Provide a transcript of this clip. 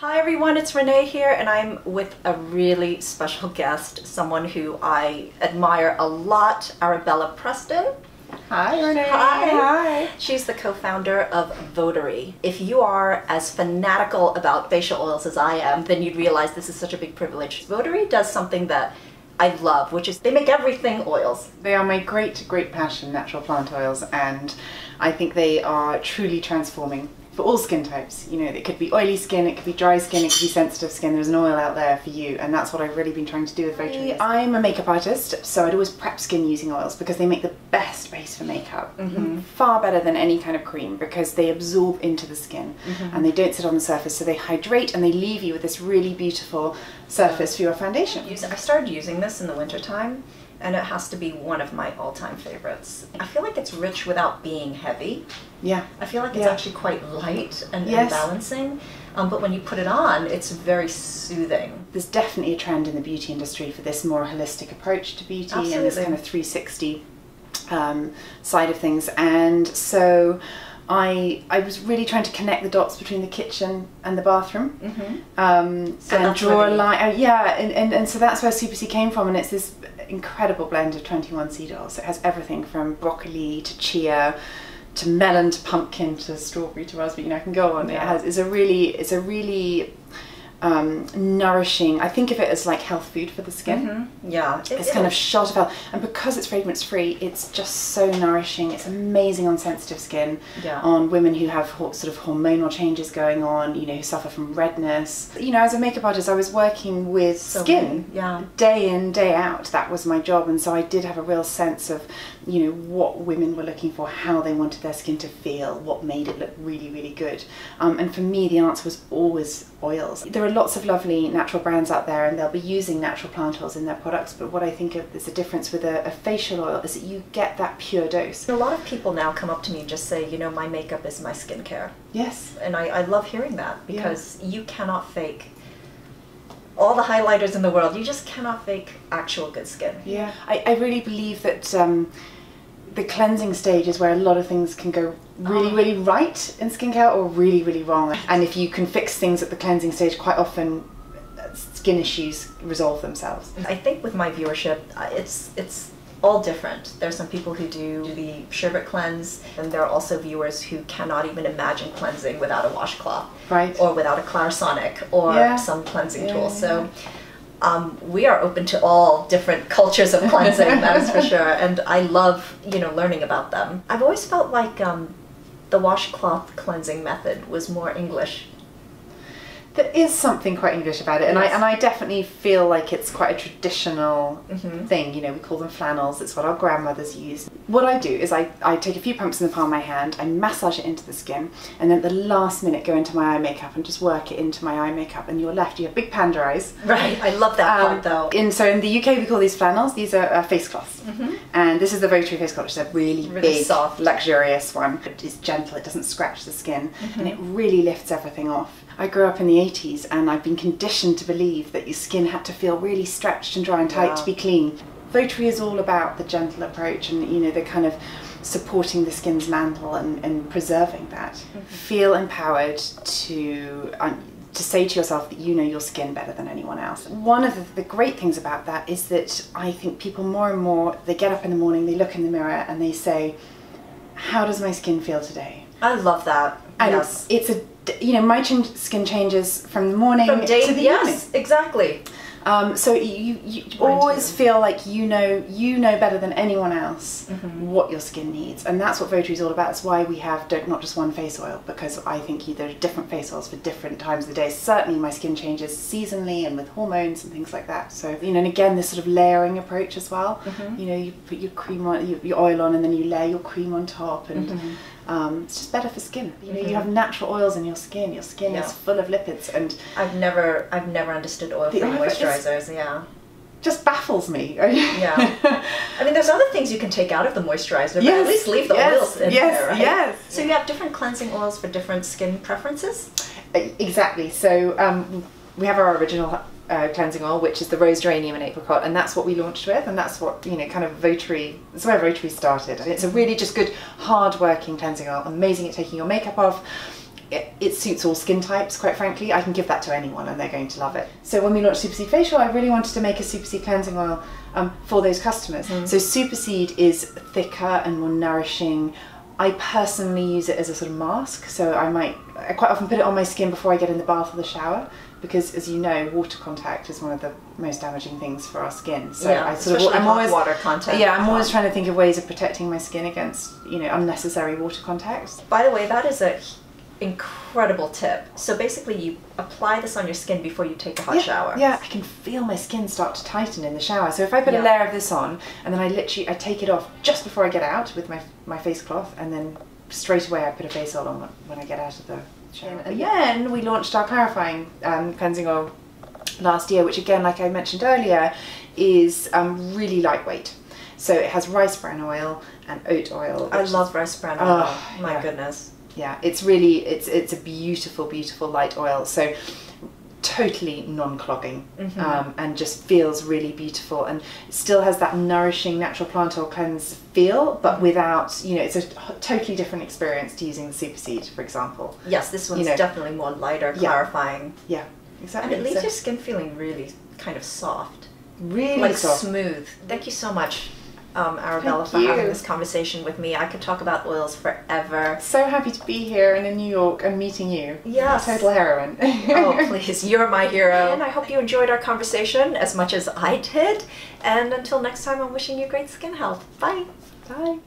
Hi everyone, it's Renee here, and I'm with a really special guest, someone who I admire a lot, Arabella Preston. Hi Renee. Hi. She's the co-founder of Votary. If you are as fanatical about facial oils as I am, then you'd realize this is such a big privilege. Votary does something that I love, which is they make everything oils. They are my great passion, natural plant oils, and I think they are truly transforming for all skin types. You know, it could be oily skin, it could be dry skin, it could be sensitive skin. There's an oil out there for you, and that's what I've really been trying to do with Votary. I'm a makeup artist, so I'd always prep skin using oils because they make the best base for makeup. Far better than any kind of cream because they absorb into the skin and they don't sit on the surface, so they hydrate and they leave you with this really beautiful surface for your foundation. I started using this in the wintertime, and it has to be one of my all-time favorites. I feel like it's rich without being heavy. Yeah. I feel like it's actually quite light and balancing, but when you put it on, it's very soothing. There's definitely a trend in the beauty industry for this more holistic approach to beauty and this kind of 360 side of things, and so I was really trying to connect the dots between the kitchen and the bathroom, and draw a line. And so that's where Super C came from, and it's this incredible blend of 21 seed oils. It has everything from broccoli to chia to melon to pumpkin to strawberry to raspberry. You know, I can go on. It's a really nourishing. I think of it as like health food for the skin. It's kind of shot of health, and because it's fragrance free, it's just so nourishing. It's amazing on sensitive skin, on women who have sort of hormonal changes going on, you know, who suffer from redness. You know, as a makeup artist, I was working with skin day in, day out. That was my job, and so I did have a real sense of, you know, what women were looking for, how they wanted their skin to feel, what made it look really, really good. And for me, the answer was always oils. There are lots of lovely natural brands out there, and they'll be using natural plant oils in their products, but what I think is the difference with a facial oil is that you get that pure dose. A lot of people now come up to me and just say, you know, my makeup is my skincare. Yes. And I love hearing that, because you cannot fake all the highlighters in the world. You just cannot fake actual good skin. Yeah, I really believe that the cleansing stage is where a lot of things can go really right in skincare, or really wrong. And if you can fix things at the cleansing stage, quite often skin issues resolve themselves. I think with my viewership, it's all different. There's some people who do the sherbet cleanse, and there are also viewers who cannot even imagine cleansing without a washcloth, or without a Clarisonic, or some cleansing tool. So we are open to all different cultures of cleansing, that is for sure, and I love, you know, learning about them. I've always felt like the washcloth cleansing method was more English. There is something quite English about it, and I definitely feel like it's quite a traditional thing. You know, we call them flannels. It's what our grandmothers used. What I do is I take a few pumps in the palm of my hand, I massage it into the skin, and then at the last minute go into my eye makeup and just work it into my eye makeup, and you're left, you have big panda eyes. Right, I love that part though. So in the UK we call these flannels. These are face cloths, and this is the Votary face cloth, which is a really big, soft, luxurious one. It's gentle, it doesn't scratch the skin, and it really lifts everything off. I grew up in the 80s, and I've been conditioned to believe that your skin had to feel really stretched and dry and tight to be clean. Votary is all about the gentle approach, and, you know, the kind of supporting the skin's mantle and preserving that. Feel empowered to say to yourself that you know your skin better than anyone else. One of the great things about that is that I think people more and more, they get up in the morning, they look in the mirror and they say, how does my skin feel today? I love that. And it's a, you know, my skin changes from the morning to the evening. Yes, exactly. So you always feel like you know better than anyone else what your skin needs, and that's what Votary is all about. That's why we have not just one face oil, because I think there are different face oils for different times of the day. Certainly my skin changes seasonally and with hormones and things like that. So, you know, and again, this sort of layering approach as well. You know, you put your cream on, your oil on, and then you layer your cream on top, and it's just better for skin. You know, you have natural oils in your skin. Your skin is full of lipids, and I've never understood oil-free moisturizers. Just baffles me. I mean, there's other things you can take out of the moisturizer, but at least leave the oils in there, right? So you have different cleansing oils for different skin preferences? Exactly. So we have our original cleansing oil, which is the rose, geranium and apricot, and that's what we launched with, and that's what, you know, kind of Votary, that's where Votary started. And it's a really just good hard working cleansing oil, amazing at taking your makeup off, it suits all skin types, quite frankly. I can give that to anyone and they're going to love it. So when we launched Superseed Facial, I really wanted to make a Superseed cleansing oil for those customers. So Superseed is thicker and more nourishing. I personally use it as a sort of mask, so I quite often put it on my skin before I get in the bath or the shower, because as you know, water contact is one of the most damaging things for our skin. So I'm always water contact. Yeah, I'm always trying to think of ways of protecting my skin against, you know, unnecessary water contact. By the way, that is a incredible tip. So basically you apply this on your skin before you take a hot shower. Yeah, I can feel my skin start to tighten in the shower. So if I put a layer of this on and then I take it off just before I get out with my face cloth, and then straight away I put a face oil on when I get out of the shower. And then we launched our clarifying cleansing oil last year, which again, like I mentioned earlier, is really lightweight. So it has rice bran oil and oat oil. I love rice bran oil. Oh my goodness. Yeah, it's really, it's a beautiful, beautiful light oil. So totally non-clogging, and just feels really beautiful, and still has that nourishing natural plant oil cleanse feel, but without, you know, it's a totally different experience to using the Superseed, for example. Yes, this one's definitely more lighter, clarifying. Yeah, exactly. And it leaves your skin feeling really kind of soft. Really like soft. Smooth. Thank you so much, Arabella, for having this conversation with me. I could talk about oils forever. So happy to be here and in New York and meeting you. Yes. Total heroine. Oh, please, you're my hero. And I hope you enjoyed our conversation as much as I did. And until next time, I'm wishing you great skin health. Bye. Bye.